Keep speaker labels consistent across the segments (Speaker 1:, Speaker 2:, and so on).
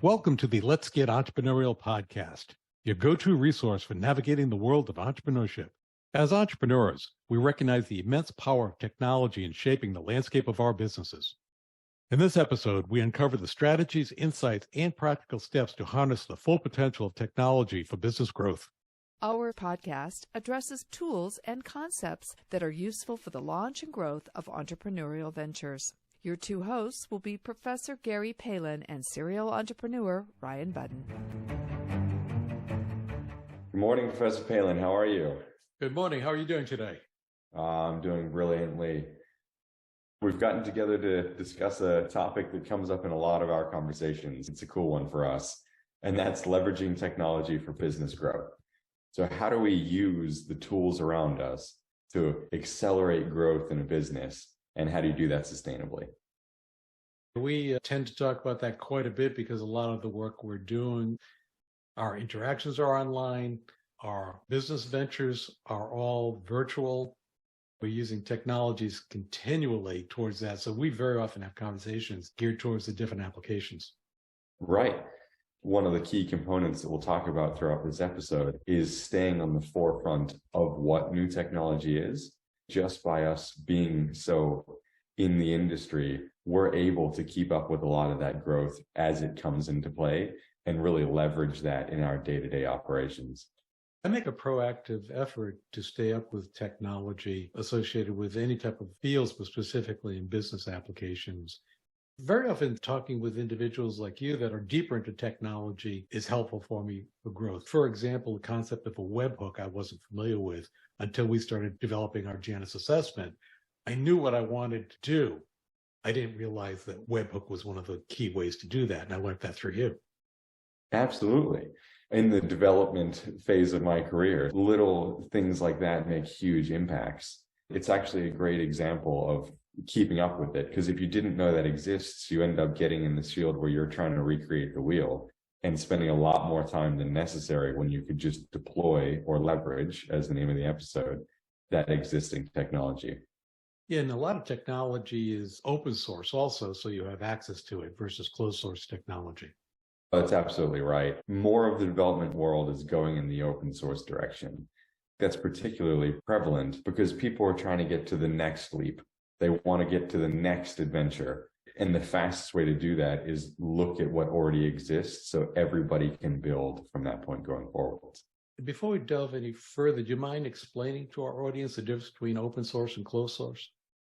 Speaker 1: Welcome to the Let's Get Entrepreneurial podcast, your go-to resource for navigating the world of entrepreneurship. As entrepreneurs, we recognize the immense power of technology in shaping the landscape of our businesses. In this episode, we uncover the strategies, insights, and practical steps to harness the full potential of technology for business growth.
Speaker 2: Our podcast addresses tools and concepts that are useful for the launch and growth of entrepreneurial ventures. Your two hosts will be Professor Gary Palin and serial entrepreneur Ryan Budden.
Speaker 3: Good morning, Professor Palin. How are you?
Speaker 1: Good morning. How are you doing today?
Speaker 3: I'm doing brilliantly. We've gotten together to discuss a topic that comes up in a lot of our conversations. It's a cool one for us, and that's leveraging technology for business growth. So how do we use the tools around us to accelerate growth in a business? And how do you do that sustainably?
Speaker 1: We tend to talk about that quite a bit because a lot of the work we're doing, our interactions are online, our business ventures are all virtual. We're using technologies continually towards that. So we very often have conversations geared towards the different applications.
Speaker 3: Right. One of the key components that we'll talk about throughout this episode is staying on the forefront of what new technology is. Just by us being so in the industry, we're able to keep up with a lot of that growth as it comes into play and really leverage that in our day-to-day operations.
Speaker 1: I make a proactive effort to stay up with technology associated with any type of fields, but specifically in business applications. Very often talking with individuals like you that are deeper into technology is helpful for me for growth. For example, the concept of a webhook I wasn't familiar with until we started developing our Janus assessment. I knew what I wanted to do. I didn't realize that webhook was one of the key ways to do that, and I learned that through you.
Speaker 3: Absolutely. In the development phase of my career, little things like that make huge impacts. It's actually a great example of keeping up with it, because if you didn't know that exists, you end up getting in this field where you're trying to recreate the wheel and spending a lot more time than necessary when you could just deploy or leverage, as the name of the episode, that existing technology.
Speaker 1: Yeah, and a lot of technology is open source also, so you have access to it versus closed source technology.
Speaker 3: That's absolutely right. More of the development world is going in the open source direction. That's particularly prevalent because people are trying to get to the next leap. They want to get to the next adventure. And the fastest way to do that is look at what already exists so everybody can build from that point going forward.
Speaker 1: Before we delve any further, do you mind explaining to our audience the difference between open source and closed source?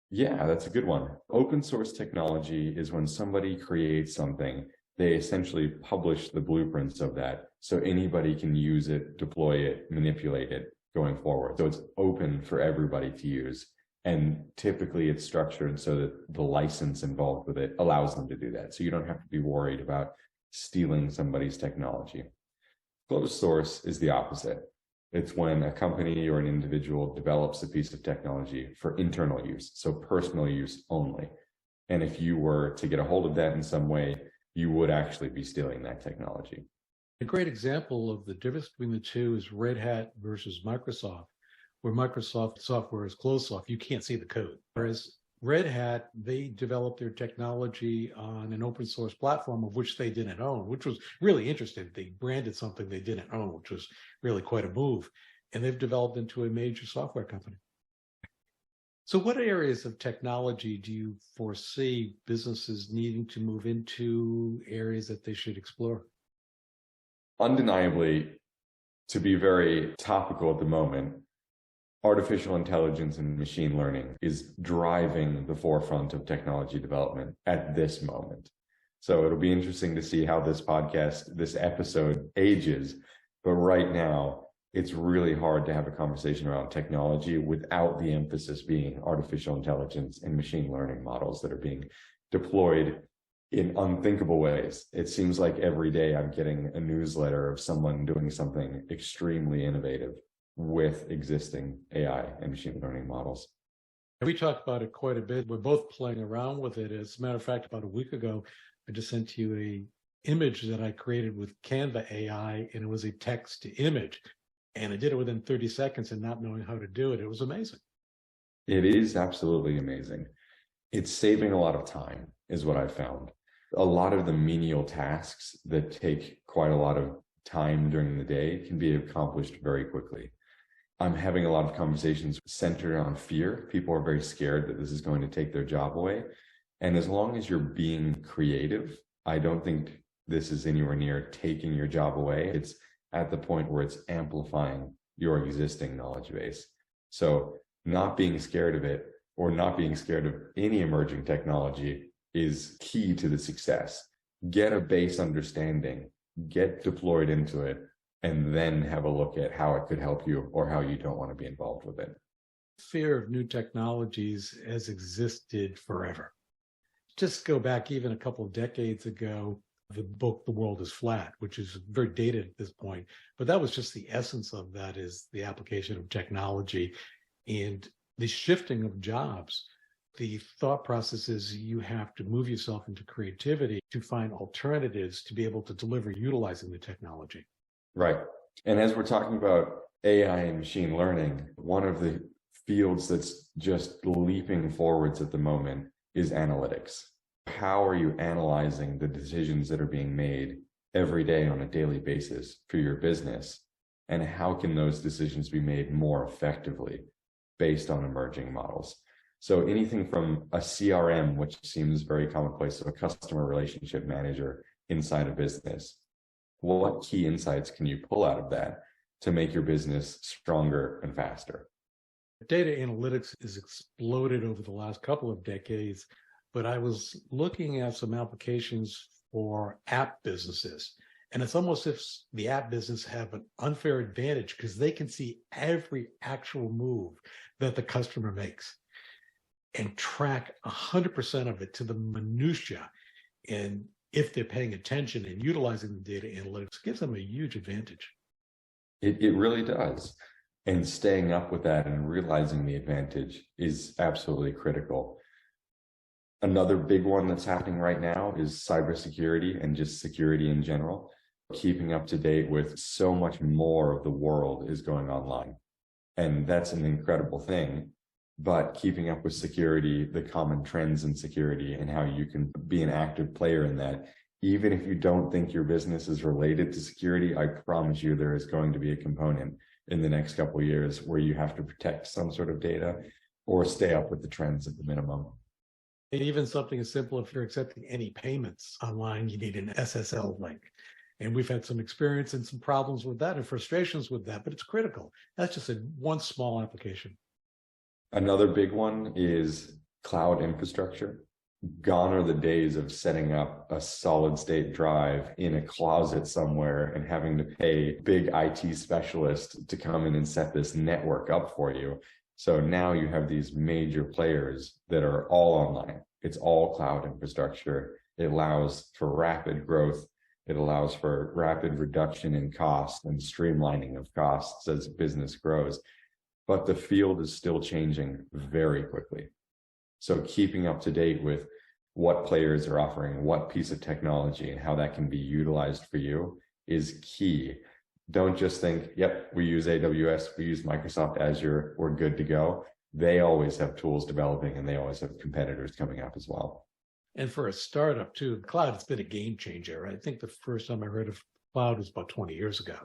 Speaker 3: Yeah, that's a good one. Open source technology is when somebody creates something, they essentially publish the blueprints of that so anybody can use it, deploy it, manipulate it going forward. So it's open for everybody to use. And typically it's structured so that the license involved with it allows them to do that. So you don't have to be worried about stealing somebody's technology. Closed source is the opposite. It's when a company or an individual develops a piece of technology for internal use, so personal use only. And if you were to get a hold of that in some way, you would actually be stealing that technology.
Speaker 1: A great example of the difference between the two is Red Hat versus Microsoft. Where Microsoft software is closed source, you can't see the code. Whereas Red Hat, they developed their technology on an open source platform of which they didn't own, which was really interesting. They branded something they didn't own, which was really quite a move. And they've developed into a major software company. So what areas of technology do you foresee businesses needing to move into, areas that they should explore?
Speaker 3: Undeniably, to be very topical at the moment, artificial intelligence and machine learning is driving the forefront of technology development at this moment. So it'll be interesting to see how this podcast, this episode ages. But right now, it's really hard to have a conversation around technology without the emphasis being artificial intelligence and machine learning models that are being deployed in unthinkable ways. It seems like every day I'm getting a newsletter of someone doing something extremely innovative with existing AI and machine learning models.
Speaker 1: We talked about it quite a bit. We're both playing around with it. As a matter of fact, about a week ago, I just sent you an image that I created with Canva AI, and it was a text to image. And I did it within 30 seconds and not knowing how to do it. It was amazing.
Speaker 3: It is absolutely amazing. It's saving a lot of time, is what I've found. A lot of the menial tasks that take quite a lot of time during the day can be accomplished very quickly. I'm having a lot of conversations centered on fear. People are very scared that this is going to take their job away. And as long as you're being creative, I don't think this is anywhere near taking your job away. It's at the point where it's amplifying your existing knowledge base. So not being scared of it, or not being scared of any emerging technology, is key to the success. Get a base understanding, get deployed into it, and then have a look at how it could help you or how you don't want to be involved with it.
Speaker 1: Fear of new technologies has existed forever. Just go back even a couple of decades ago, the book The World is Flat, which is very dated at this point, but that was just the essence of that, is the application of technology and the shifting of jobs. The thought process is you have to move yourself into creativity to find alternatives to be able to deliver utilizing the technology.
Speaker 3: Right. And as we're talking about AI and machine learning, one of the fields that's just leaping forwards at the moment is analytics. How are you analyzing the decisions that are being made every day on a daily basis for your business? And how can those decisions be made more effectively based on emerging models? So anything from a CRM, which seems very commonplace, so a customer relationship manager inside a business, what key insights can you pull out of that to make your business stronger and faster?
Speaker 1: Data analytics has exploded over the last couple of decades, but I was looking at some applications for app businesses. And it's almost as if the app business have an unfair advantage because they can see every actual move that the customer makes and track 100% of it to the minutia. And if they're paying attention and utilizing the data analytics, gives them a huge advantage.
Speaker 3: It really does. And staying up with that and realizing the advantage is absolutely critical. Another big one that's happening right now is cybersecurity and just security in general. Keeping up to date with so much more of the world is going online. And that's an incredible thing. But keeping up with security, the common trends in security, and how you can be an active player in that, even if you don't think your business is related to security, I promise you there is going to be a component in the next couple of years where you have to protect some sort of data or stay up with the trends at the minimum.
Speaker 1: And even something as simple, if you're accepting any payments online, you need an SSL link. And we've had some experience and some problems with that and frustrations with that, but it's critical. That's just one small application.
Speaker 3: Another big one is cloud infrastructure. Gone are the days of setting up a solid state drive in a closet somewhere and having to pay big IT specialists to come in and set this network up for you. So now you have these major players that are all online. It's all cloud infrastructure. It allows for rapid growth. It allows for rapid reduction in cost and streamlining of costs as business grows. But the field is still changing very quickly. So keeping up to date with what players are offering, what piece of technology, and how that can be utilized for you is key. Don't just think, yep, we use AWS, we use Microsoft Azure, we're good to go. They always have tools developing and they always have competitors coming up as well.
Speaker 1: And for a startup too, cloud has been a game changer. I think the first time I heard of cloud was about 20 years ago.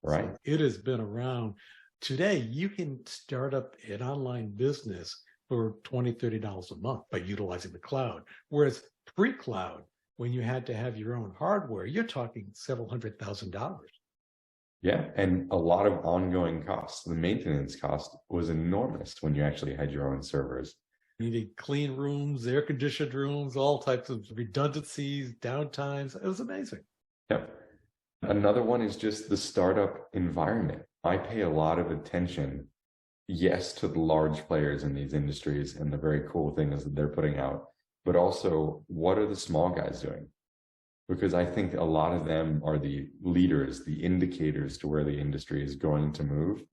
Speaker 3: Right.
Speaker 1: So it has been around. Today, you can start up an online business for $20, $30 a month by utilizing the cloud. Whereas pre-cloud, when you had to have your own hardware, you're talking several $100,000.
Speaker 3: Yeah, and a lot of ongoing costs. The maintenance cost was enormous when you actually had your own servers.
Speaker 1: You needed clean rooms, air-conditioned rooms, all types of redundancies, downtimes. It was amazing.
Speaker 3: Yep. Another one is just the startup environment. I pay a lot of attention, yes, to the large players in these industries and the very cool things that they're putting out, but also what are the small guys doing? Because I think a lot of them are the leaders, the indicators to where the industry is going to move.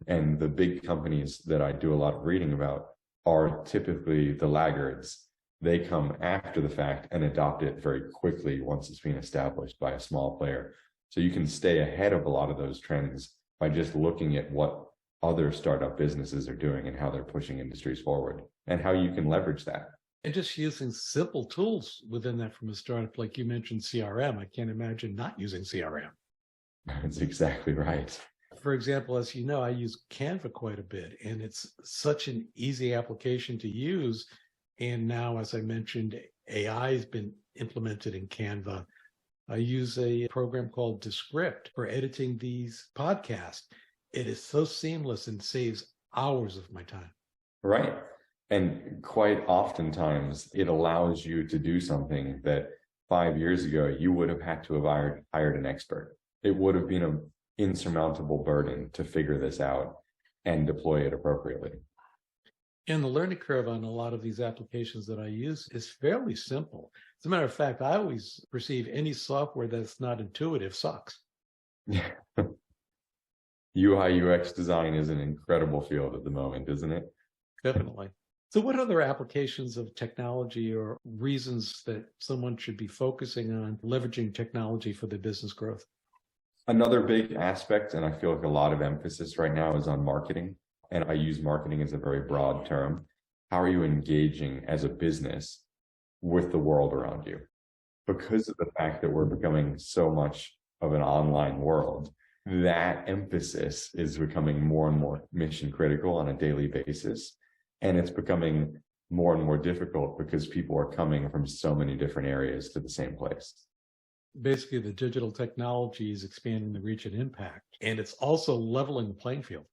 Speaker 3: And the big companies that I do a lot of reading about are typically the laggards. They come after the fact and adopt it very quickly once it's been established by a small player. So you can stay ahead of a lot of those trends by just looking at what other startup businesses are doing and how they're pushing industries forward and how you can leverage that.
Speaker 1: And just using simple tools within that from a startup, like you mentioned CRM, I can't imagine not using CRM.
Speaker 3: That's exactly right.
Speaker 1: For example, as you know, I use Canva quite a bit, and it's such an easy application to use. And now, as I mentioned, AI has been implemented in Canva. I use a program called Descript for editing these podcasts. It is so seamless and saves hours of my time.
Speaker 3: Right. And quite oftentimes it allows you to do something that 5 years ago you would have had to have hired an expert. It would have been an insurmountable burden to figure this out and deploy it appropriately.
Speaker 1: And the learning curve on a lot of these applications that I use is fairly simple. As a matter of fact, I always perceive any software that's not intuitive sucks.
Speaker 3: UI UX design is an incredible field at the moment, isn't it?
Speaker 1: Definitely. So what other applications of technology or reasons that someone should be focusing on leveraging technology for their business growth?
Speaker 3: Another big aspect, and I feel like a lot of emphasis right now, is on marketing. And I use marketing as a very broad term. How are you engaging as a business with the world around you? Because of the fact that we're becoming so much of an online world, that emphasis is becoming more and more mission critical on a daily basis. And it's becoming more and more difficult because people are coming from so many different areas to the same place.
Speaker 1: Basically, the digital technology is expanding the reach and impact, and it's also leveling the playing field.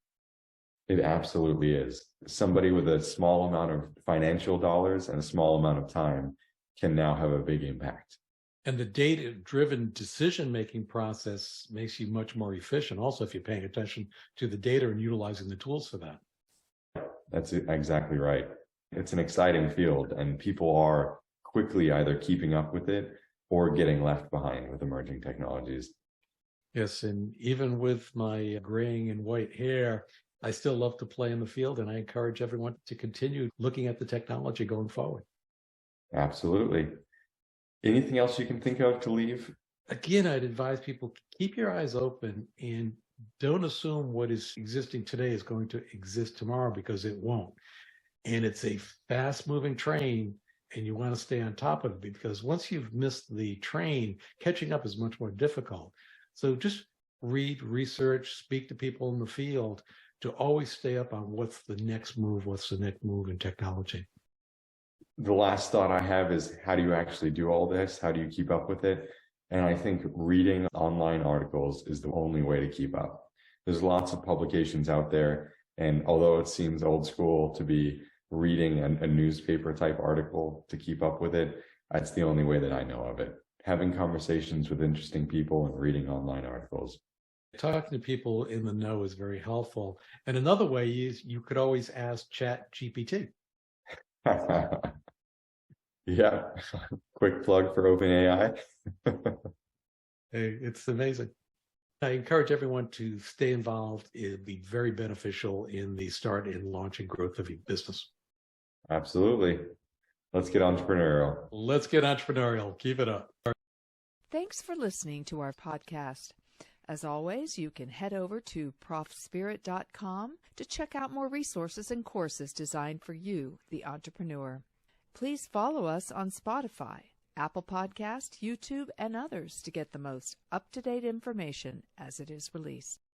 Speaker 3: It absolutely is. Somebody with a small amount of financial dollars and a small amount of time can now have a big impact.
Speaker 1: And the data-driven decision-making process makes you much more efficient. Also, if you're paying attention to the data and utilizing the tools for that.
Speaker 3: That's exactly right. It's an exciting field, and people are quickly either keeping up with it or getting left behind with emerging technologies.
Speaker 1: Yes, and even with my graying and white hair, I still love to play in the field, and I encourage everyone to continue looking at the technology going forward.
Speaker 3: Absolutely. Anything else you can think of to leave?
Speaker 1: Again, I'd advise people keep your eyes open and don't assume what is existing today is going to exist tomorrow, because it won't. And it's a fast-moving train, and you want to stay on top of it, because once you've missed the train, catching up is much more difficult. So just read, research, speak to people in the field to always stay up on what's the next move in technology.
Speaker 3: The last thought I have is, how do you actually do all this? How do you keep up with it? And I think reading online articles is the only way to keep up. There's lots of publications out there, and although it seems old school to be reading a newspaper type article to keep up with it, that's the only way that I know of it. Having conversations with interesting people and reading online articles.
Speaker 1: Talking to people in the know is very helpful. And another way is you could always ask Chat GPT.
Speaker 3: Yeah, quick plug for OpenAI.
Speaker 1: Hey, it's amazing. I encourage everyone to stay involved. It'd be very beneficial in the start and launch and growth of your business.
Speaker 3: Absolutely. Let's get entrepreneurial.
Speaker 1: Let's get entrepreneurial. Keep it up.
Speaker 2: Thanks for listening to our podcast. As always, you can head over to ProfSpirit.com to check out more resources and courses designed for you, the entrepreneur. Please follow us on Spotify, Apple Podcast, YouTube, and others to get the most up-to-date information as it is released.